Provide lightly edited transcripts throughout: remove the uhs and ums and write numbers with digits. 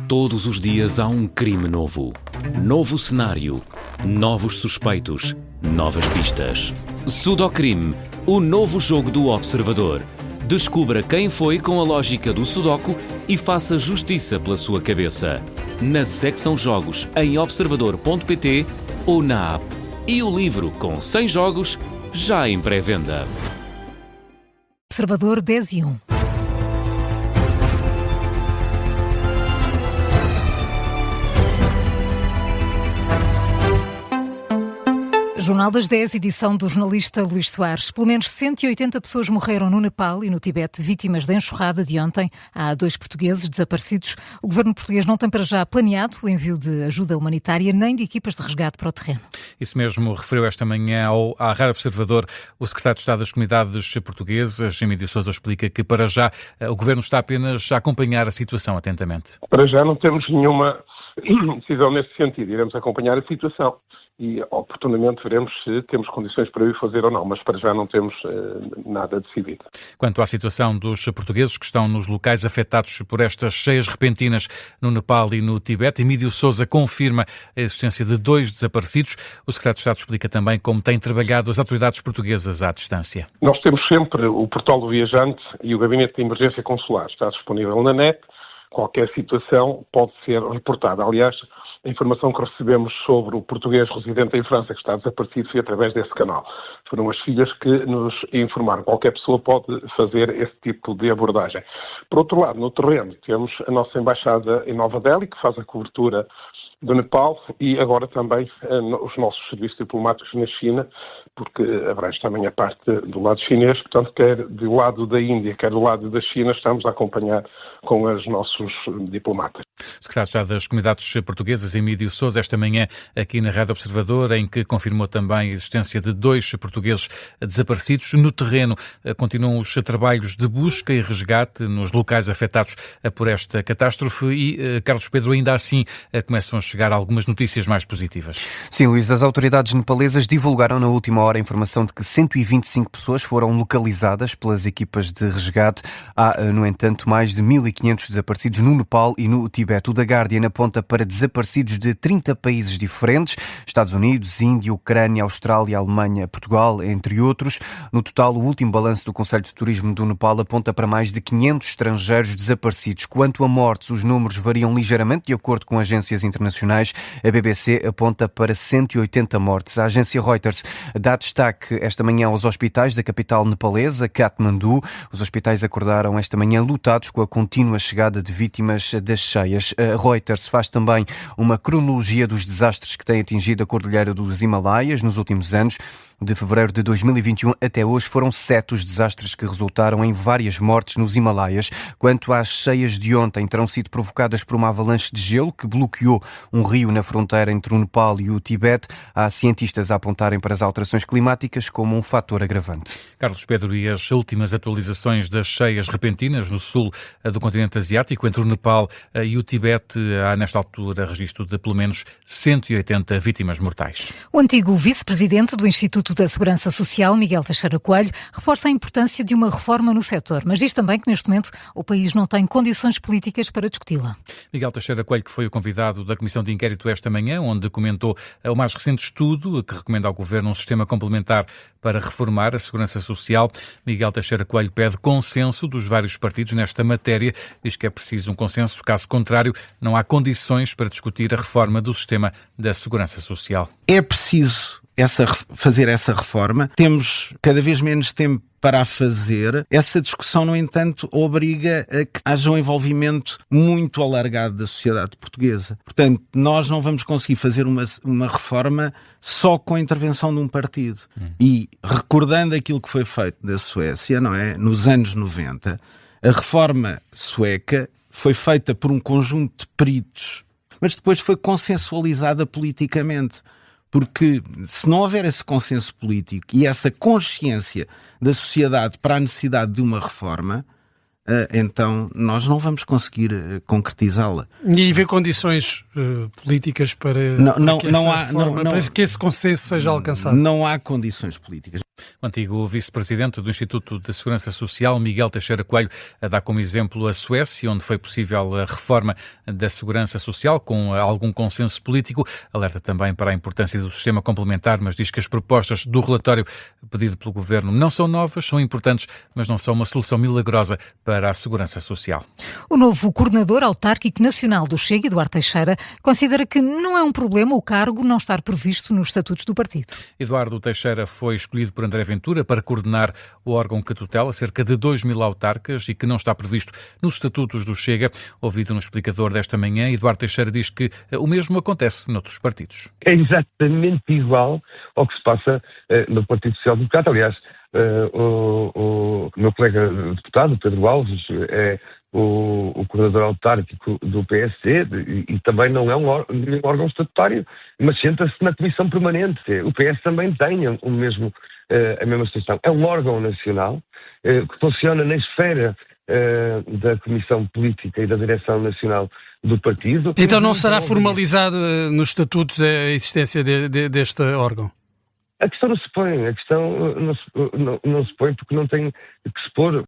Todos os dias há um crime novo. Novo cenário. Novos suspeitos. Novas pistas. Sudocrime, o novo jogo do Observador. Descubra quem foi com a lógica do Sudoku e faça justiça pela sua cabeça. Na secção Jogos em observador.pt ou na app. E o livro com 100 jogos já em pré-venda. Observador 10:01. Jornal das 10, edição do jornalista Luís Soares. Pelo menos 180 pessoas morreram no Nepal e no Tibete, vítimas da enxurrada de ontem. Há 2 portugueses desaparecidos. O governo português não tem para já planeado o envio de ajuda humanitária nem de equipas de resgate para o terreno. Isso mesmo referiu esta manhã à Rádio Observador o secretário de Estado das Comunidades Portuguesas, Emílio Sousa, explica que para já o governo está apenas a acompanhar a situação atentamente. Para já não temos nenhuma decisão nesse sentido. Iremos acompanhar a situação e oportunamente veremos se temos condições para o fazer ou não, mas para já não temos nada decidido. Quanto à situação dos portugueses que estão nos locais afetados por estas cheias repentinas no Nepal e no Tibete, Emílio Sousa confirma a existência de 2 desaparecidos. O secretário de Estado explica também como têm trabalhado as autoridades portuguesas à distância. Nós temos sempre o portal do viajante e o gabinete de emergência consular. Está disponível na net. Qualquer situação pode ser reportada. Aliás, a informação que recebemos sobre o português residente em França que está desaparecido foi através desse canal. Foram as filhas que nos informaram. Qualquer pessoa pode fazer esse tipo de abordagem. Por outro lado, no terreno, temos a nossa embaixada em Nova Delhi, que faz a cobertura do Nepal, e agora também os nossos serviços diplomáticos na China, porque abrange também a parte do lado chinês, portanto, quer do lado da Índia, quer do lado da China, estamos a acompanhar com os nossos diplomatas. Secretário de Estado das Comunidades Portuguesas, Emílio Sousa, esta manhã aqui na Rádio Observador, em que confirmou também a existência de 2 portugueses desaparecidos. No terreno continuam os trabalhos de busca e resgate nos locais afetados por esta catástrofe e, Carlos Pedro, ainda assim começam a chegar algumas notícias mais positivas. Sim, Luís, as autoridades nepalesas divulgaram na última hora a informação de que 125 pessoas foram localizadas pelas equipas de resgate. Há, no entanto, mais de 1.500 desaparecidos no Nepal e no Tibete. O The Guardian aponta para desaparecidos de 30 países diferentes, Estados Unidos, Índia, Ucrânia, Austrália, Alemanha, Portugal, entre outros. No total, o último balanço do Conselho de Turismo do Nepal aponta para mais de 500 estrangeiros desaparecidos. Quanto a mortes, os números variam ligeiramente de acordo com agências internacionais. A BBC aponta para 180 mortes. A agência Reuters dá destaque esta manhã aos hospitais da capital nepalesa, Katmandu. Os hospitais acordaram esta manhã lotados com a contínua chegada de vítimas das cheias. A Reuters faz também uma cronologia dos desastres que têm atingido a Cordilheira dos Himalaias nos últimos anos. De fevereiro de 2021 até hoje foram 7 os desastres que resultaram em várias mortes nos Himalaias. Quanto às cheias de ontem, terão sido provocadas por uma avalanche de gelo que bloqueou um rio na fronteira entre o Nepal e o Tibete. Há cientistas a apontarem para as alterações climáticas como um fator agravante. Carlos Pedro, e as últimas atualizações das cheias repentinas no sul do continente asiático, entre o Nepal e o Tibete, há nesta altura registro de pelo menos 180 vítimas mortais. O antigo vice-presidente do Instituto da Segurança Social, Miguel Teixeira Coelho, reforça a importância de uma reforma no setor, mas diz também que neste momento o país não tem condições políticas para discuti-la. Miguel Teixeira Coelho, que foi o convidado da Comissão de Inquérito esta manhã, onde comentou o mais recente estudo que recomenda ao Governo um sistema complementar para reformar a Segurança Social. Miguel Teixeira Coelho pede consenso dos vários partidos nesta matéria, diz que é preciso um consenso, caso contrário não há condições para discutir a reforma do sistema da Segurança Social. É preciso fazer essa reforma. Temos cada vez menos tempo para a fazer. Essa discussão, no entanto, obriga a que haja um envolvimento muito alargado da sociedade portuguesa. Portanto, nós não vamos conseguir fazer uma reforma só com a intervenção de um partido. E recordando aquilo que foi feito na Suécia, não é? Nos anos 90, a reforma sueca foi feita por um conjunto de peritos, mas depois foi consensualizada politicamente. Porque se não houver esse consenso político e essa consciência da sociedade para a necessidade de uma reforma, então nós não vamos conseguir concretizá-la. E haver condições políticas para que esse consenso seja alcançado? Não há condições políticas. O antigo vice-presidente do Instituto de Segurança Social, Miguel Teixeira Coelho, dá como exemplo a Suécia, onde foi possível a reforma da segurança social com algum consenso político. Alerta também para a importância do sistema complementar, mas diz que as propostas do relatório pedido pelo Governo não são novas, são importantes, mas não são uma solução milagrosa para a segurança social. O novo coordenador autárquico nacional do Chega, Eduardo Teixeira, considera que não é um problema o cargo não estar previsto nos estatutos do partido. Eduardo Teixeira foi escolhido por André Ventura para coordenar o órgão que tutela cerca de 2.000 autarcas e que não está previsto nos estatutos do Chega. Ouvido no explicador desta manhã, Eduardo Teixeira diz que o mesmo acontece noutros partidos. É exatamente igual ao que se passa no Partido Social Democrata. Aliás, o meu colega deputado, Pedro Alves, é o coordenador autárquico do PSD e também não é um órgão estatutário, mas senta-se na Comissão Permanente. O PS também tem a mesma situação. É um órgão nacional que funciona na esfera da Comissão Política e da Direção Nacional do Partido. Então não será formalizado nos estatutos a existência deste órgão? A questão não se põe, não se põe porque não tem que se pôr.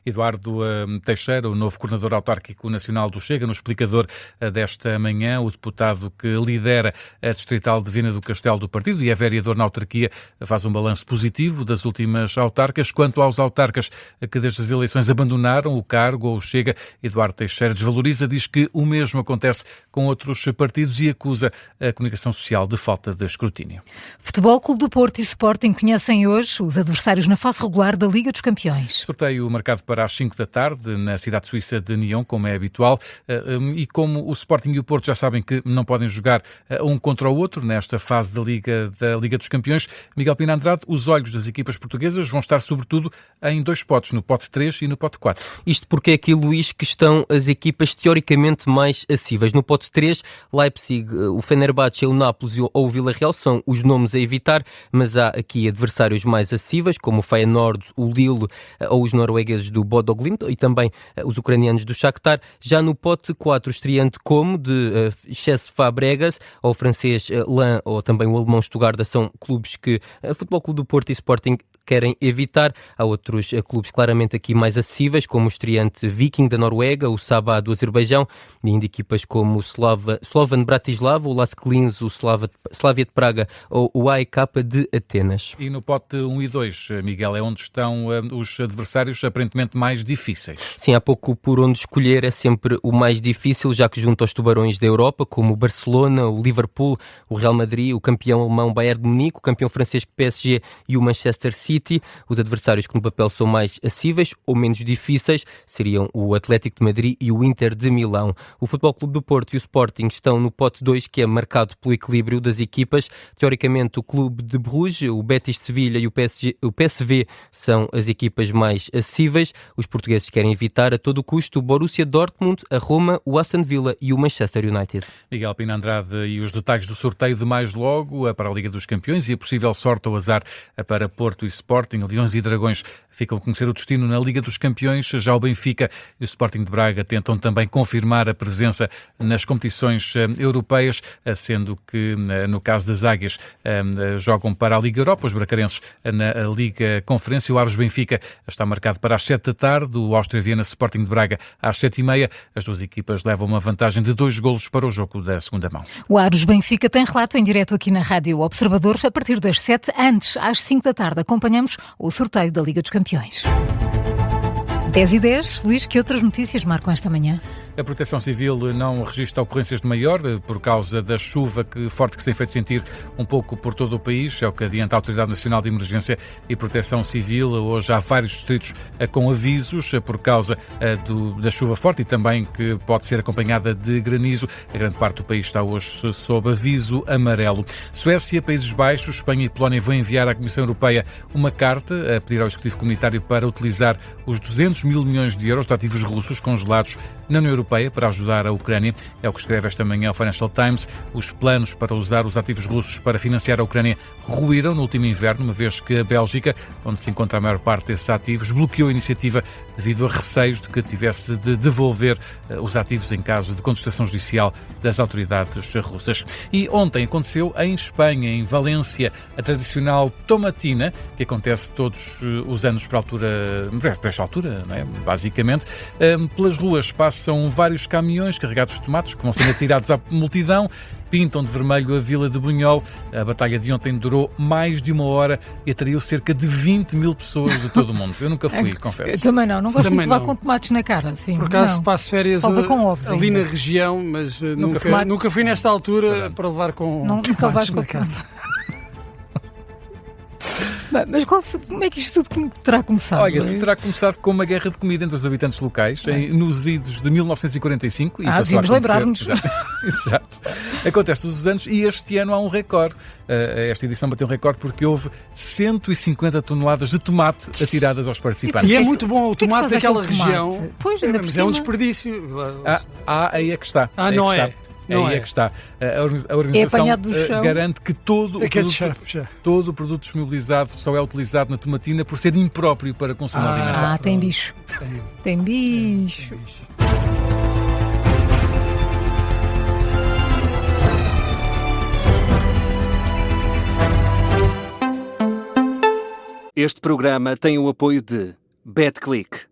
Eduardo Teixeira, o novo coordenador autárquico nacional do Chega, no explicador desta manhã, o deputado que lidera a distrital de Viana do Castelo do partido e é vereador na autarquia, faz um balanço positivo das últimas autarcas. Quanto aos autarcas que desde as eleições abandonaram o cargo ou o Chega, Eduardo Teixeira desvaloriza, diz que o mesmo acontece com outros partidos e acusa a comunicação social de falta de escrutínio. Futebol Clube do Porto e Sporting conhecem hoje os adversários na fase regular da Liga dos Campeões. Sorteio marcado para as 5 da tarde na cidade suíça de Nyon, como é habitual, e como o Sporting e o Porto já sabem que não podem jogar um contra o outro nesta fase da Liga dos Campeões, Miguel Pina Andrade, os olhos das equipas portuguesas vão estar sobretudo em 2 potes, no pote 3 e no pote 4. Isto porque é aqui, Luís, que estão as equipas teoricamente mais acessíveis. No pote 3, Leipzig, o Fenerbahçe, o Nápoles ou o Villarreal são os nomes a evitar, mas há aqui adversários mais acessíveis, como o Feyenoord, o Lille ou os noruegueses do Bodo Glimt e também os ucranianos do Shakhtar. Já no pote 4, estreante como de Cesc Fabregas, ou o francês Lens ou também o alemão Stuttgart são clubes que Futebol Clube do Porto e Sporting querem evitar. Há outros clubes claramente aqui mais acessíveis, como o estreante Viking da Noruega, o Sabah do Azerbaijão, e ainda equipas como o Slovan Bratislava, o Lask Linz, o Slavia de Praga ou o AEK de Atenas. E no pote 1 e 2, Miguel, é onde estão os adversários aparentemente mais difíceis. Sim, há pouco por onde escolher, é sempre o mais difícil, já que junto aos tubarões da Europa, como o Barcelona, o Liverpool, o Real Madrid, o campeão alemão Bayern de Munique, o campeão francês PSG e o Manchester City, os adversários que no papel são mais acessíveis ou menos difíceis seriam o Atlético de Madrid e o Inter de Milão. O Futebol Clube do Porto e o Sporting estão no pote 2, que é marcado pelo equilíbrio das equipas. Teoricamente, o Clube de Bruges, o Betis de Sevilha e o PSV são as equipas mais acessíveis. Os portugueses querem evitar a todo o custo o Borussia Dortmund, a Roma, o Aston Villa e o Manchester United. Miguel Pina Andrade, e os detalhes do sorteio de mais logo para a Liga dos Campeões e a possível sorte ou azar para Porto e Sporting, Leões e Dragões ficam a conhecer o destino na Liga dos Campeões. Já o Benfica e o Sporting de Braga tentam também confirmar a presença nas competições europeias, sendo que no caso das Águias jogam para a Liga Europa, os bracarenses na Liga Conferência. O Aros Benfica está marcado para as 7 da tarde, o Áustria Viena Sporting de Braga às 7h30. As duas equipas levam uma vantagem de 2 golos para o jogo da segunda mão. O Aros Benfica tem relato em direto aqui na Rádio Observador a partir das 7, antes às 5 da tarde. Acompanhamos o sorteio da Liga dos Campeões. 10h10. Luís, que outras notícias marcam esta manhã? A Proteção Civil não registra ocorrências de maior por causa da chuva forte que se tem feito sentir um pouco por todo o país. É o que adianta a Autoridade Nacional de Emergência e Proteção Civil. Hoje há vários distritos com avisos por causa da chuva forte e também que pode ser acompanhada de granizo. A grande parte do país está hoje sob aviso amarelo. Suécia, Países Baixos, Espanha e Polónia vão enviar à Comissão Europeia uma carta a pedir ao Executivo Comunitário para utilizar os 200 mil milhões de euros de ativos russos congelados na União Europeia Europeia para ajudar a Ucrânia. É o que escreve esta manhã o Financial Times. Os planos para usar os ativos russos para financiar a Ucrânia ruíram no último inverno, uma vez que a Bélgica, onde se encontra a maior parte desses ativos, bloqueou a iniciativa devido a receios de que tivesse de devolver os ativos em caso de contestação judicial das autoridades russas. E ontem aconteceu em Espanha, em Valência, a tradicional tomatina, que acontece todos os anos para esta altura, não é? Basicamente. Pelas ruas passam vários caminhões carregados de tomates que vão sendo atirados à multidão, pintam de vermelho a vila de Bunhol. A batalha de ontem durou mais de 1 hora e atraiu cerca de 20 mil pessoas de todo o mundo. Eu nunca fui, confesso. Eu também não gosto de levar com tomates na cara. Assim. Por acaso passo férias com ovos ali ainda na região, mas nunca fui nesta altura para levar com tomates na cara. Mas como é que isto tudo terá começado? Olha, terá começado com uma guerra de comida entre os habitantes locais, nos idos de 1945. Devíamos lembrar-nos. Exato. Acontece todos os anos e este ano há um recorde. Esta edição bateu um recorde porque houve 150 toneladas de tomate atiradas aos participantes. E é muito bom o tomate daquela região. Pois, mas é um desperdício. Aí é que está. Não é. É que está. A organização garante que todo o produto disponibilizado só é utilizado na tomatina por ser impróprio para consumo alimentar. Tem bicho. Tem bicho. Este programa tem o apoio de BetClick.